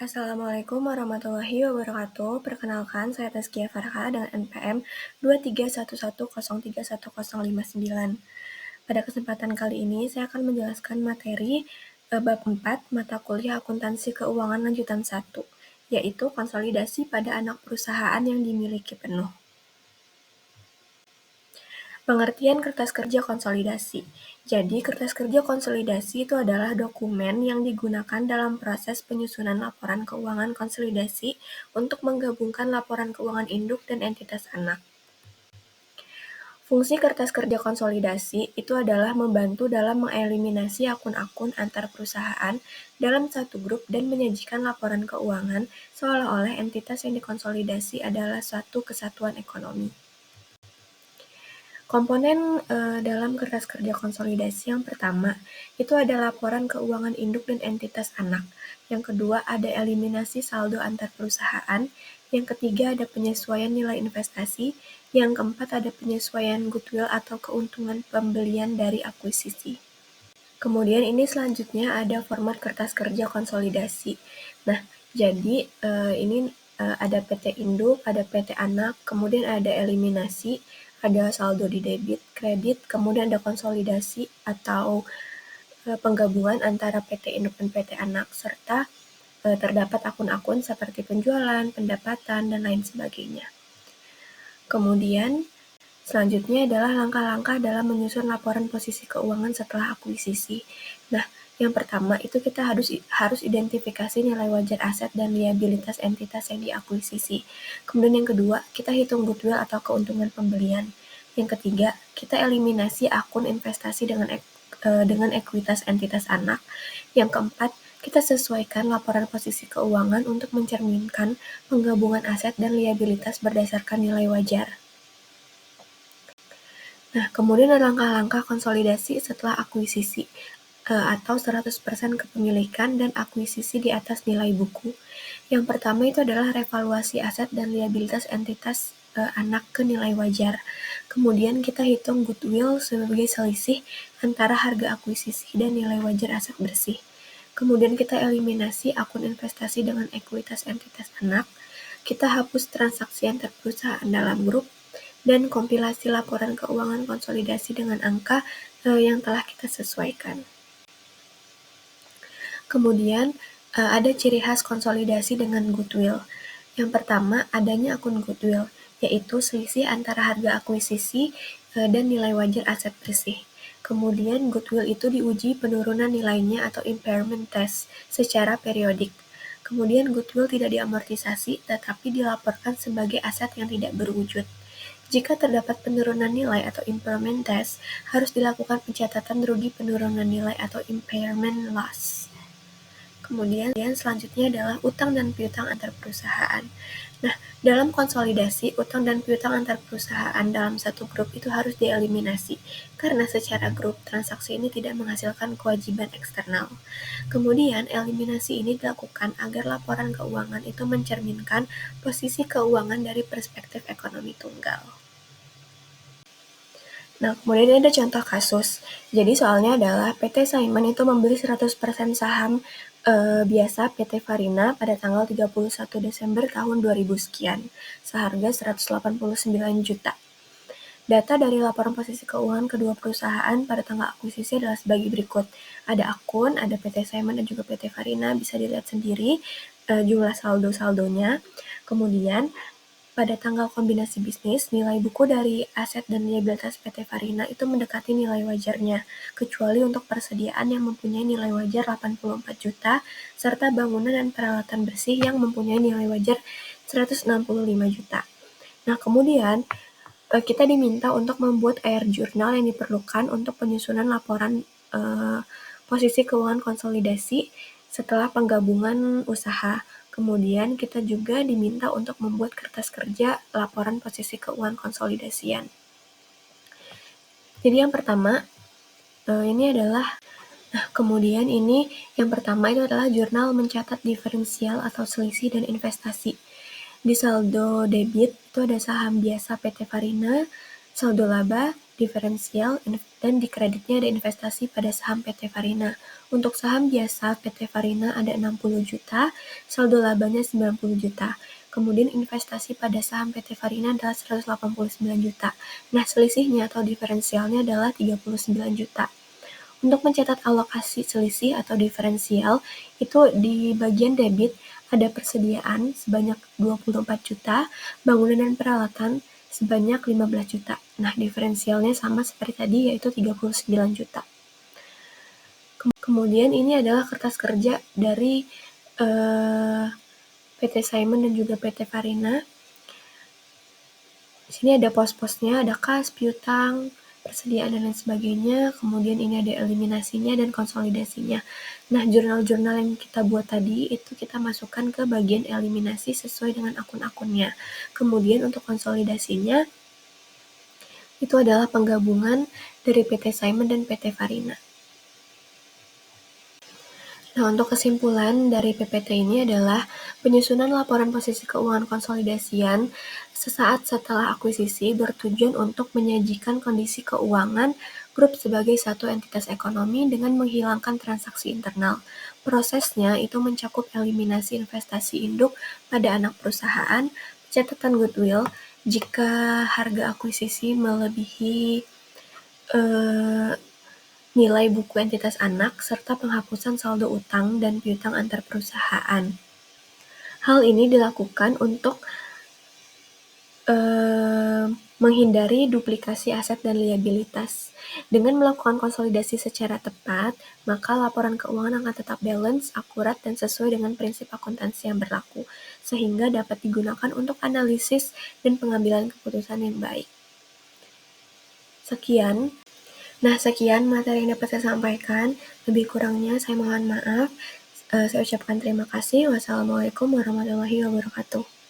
Assalamualaikum warahmatullahi wabarakatuh. Perkenalkan, saya Tazkia Farha dengan NPM 231103159. Pada kesempatan kali ini, saya akan menjelaskan materi bab 4 mata kuliah akuntansi keuangan lanjutan 1, yaitu konsolidasi pada anak perusahaan yang dimiliki penuh. Pengertian kertas kerja konsolidasi. Jadi, kertas kerja konsolidasi itu adalah dokumen yang digunakan dalam proses penyusunan laporan keuangan konsolidasi untuk menggabungkan laporan keuangan induk dan entitas anak. Fungsi kertas kerja konsolidasi itu adalah membantu dalam mengeliminasi akun-akun antar perusahaan dalam satu grup dan menyajikan laporan keuangan seolah-olah entitas yang dikonsolidasi adalah suatu kesatuan ekonomi. Komponen dalam kertas kerja konsolidasi yang pertama, itu ada laporan keuangan induk dan entitas anak. Yang kedua, ada eliminasi saldo antar perusahaan. Yang ketiga, ada penyesuaian nilai investasi. Yang keempat, ada penyesuaian goodwill atau keuntungan pembelian dari akuisisi. Kemudian ini selanjutnya ada format kertas kerja konsolidasi. Nah, jadi ini ada PT induk, ada PT anak, kemudian ada eliminasi, ada saldo di debit, kredit, kemudian ada konsolidasi atau penggabungan antara PT induk dan PT anak, serta terdapat akun-akun seperti penjualan, pendapatan, dan lain sebagainya. Kemudian selanjutnya adalah langkah-langkah dalam menyusun laporan posisi keuangan setelah akuisisi. Nah, yang pertama itu kita harus identifikasi nilai wajar aset dan liabilitas entitas yang diakuisisi. Kemudian yang kedua, kita hitung goodwill atau keuntungan pembelian. Yang ketiga, kita eliminasi akun investasi dengan ekuitas entitas anak. Yang keempat, kita sesuaikan laporan posisi keuangan untuk mencerminkan penggabungan aset dan liabilitas berdasarkan nilai wajar. Nah, kemudian ada langkah-langkah konsolidasi setelah akuisisi atau 100% kepemilikan dan akuisisi di atas nilai buku. Yang pertama itu adalah revaluasi aset dan liabilitas entitas anak ke nilai wajar. Kemudian kita hitung goodwill sebagai selisih antara harga akuisisi dan nilai wajar aset bersih. Kemudian kita eliminasi akun investasi dengan ekuitas entitas anak. Kita hapus transaksi antar perusahaan dalam grup dan kompilasi laporan keuangan konsolidasi dengan angka yang telah kita sesuaikan. Kemudian ada ciri khas konsolidasi dengan goodwill. Yang pertama, adanya akun goodwill, yaitu selisih antara harga akuisisi dan nilai wajar aset bersih. Kemudian goodwill itu diuji penurunan nilainya atau impairment test secara periodik. Kemudian goodwill tidak diamortisasi tetapi dilaporkan sebagai aset yang tidak berwujud. Jika terdapat penurunan nilai atau impairment test, harus dilakukan pencatatan rugi penurunan nilai atau impairment loss. Kemudian selanjutnya adalah utang dan piutang antar perusahaan. Nah, dalam konsolidasi, utang dan piutang antar perusahaan dalam satu grup itu harus dieliminasi, karena secara grup transaksi ini tidak menghasilkan kewajiban eksternal. Kemudian, eliminasi ini dilakukan agar laporan keuangan itu mencerminkan posisi keuangan dari perspektif ekonomi tunggal. Nah, kemudian ada contoh kasus. Jadi soalnya adalah PT Saiman itu membeli 100% saham biasa PT Farina pada tanggal 31 Desember tahun 2000 sekian, seharga 189 juta. Data dari laporan posisi keuangan kedua perusahaan pada tanggal akuisisi adalah sebagai berikut. Ada akun, ada PT Saiman dan juga PT Farina, bisa dilihat sendiri jumlah saldo-saldonya. Kemudian pada tanggal kombinasi bisnis, nilai buku dari aset dan liabilitas PT Farina itu mendekati nilai wajarnya, kecuali untuk persediaan yang mempunyai nilai wajar 84 juta, serta bangunan dan peralatan bersih yang mempunyai nilai wajar 165 juta. Nah, kemudian kita diminta untuk membuat air jurnal yang diperlukan untuk penyusunan laporan posisi keuangan konsolidasi setelah penggabungan usaha. Kemudian kita juga diminta untuk membuat kertas kerja laporan posisi keuangan konsolidasian. Jadi yang pertama ini adalah kemudian ini yang pertama itu adalah jurnal mencatat diferensial atau selisih dan investasi. Di saldo debit itu ada saham biasa PT Farina, saldo laba, diferensial, dan di kreditnya ada investasi pada saham PT Farina. Untuk saham biasa, PT Farina ada 60 juta, saldo labanya 90 juta. Kemudian investasi pada saham PT Farina adalah 189 juta. Nah, selisihnya atau diferensialnya adalah 39 juta. Untuk mencatat alokasi selisih atau diferensial, itu di bagian debit ada persediaan sebanyak 24 juta, bangunan dan peralatan sebanyak 15 juta. Nah, diferensialnya sama seperti tadi, yaitu 39 juta. Kemudian ini adalah kertas kerja dari PT Simon dan juga PT Farina. Di sini ada pos-posnya, ada kas, piutang, persediaan, dan lain sebagainya. Kemudian ini ada eliminasinya dan konsolidasinya. Nah, jurnal-jurnal yang kita buat tadi, itu kita masukkan ke bagian eliminasi sesuai dengan akun-akunnya. Kemudian untuk konsolidasinya, itu adalah penggabungan dari PT Simon dan PT Farina. Nah, untuk kesimpulan dari PPT ini adalah penyusunan laporan posisi keuangan konsolidasian sesaat setelah akuisisi bertujuan untuk menyajikan kondisi keuangan grup sebagai satu entitas ekonomi dengan menghilangkan transaksi internal. Prosesnya itu mencakup eliminasi investasi induk pada anak perusahaan, catatan goodwill jika harga akuisisi melebihi nilai buku entitas anak, serta penghapusan saldo utang dan piutang antar perusahaan. Hal ini dilakukan untuk menghindari duplikasi aset dan liabilitas. Dengan melakukan konsolidasi secara tepat, maka laporan keuangan akan tetap balance, akurat, dan sesuai dengan prinsip akuntansi yang berlaku, sehingga dapat digunakan untuk analisis dan pengambilan keputusan yang baik. Sekian materi yang dapat saya sampaikan. Lebih kurangnya saya mohon maaf. Saya ucapkan terima kasih. Wassalamualaikum warahmatullahi wabarakatuh.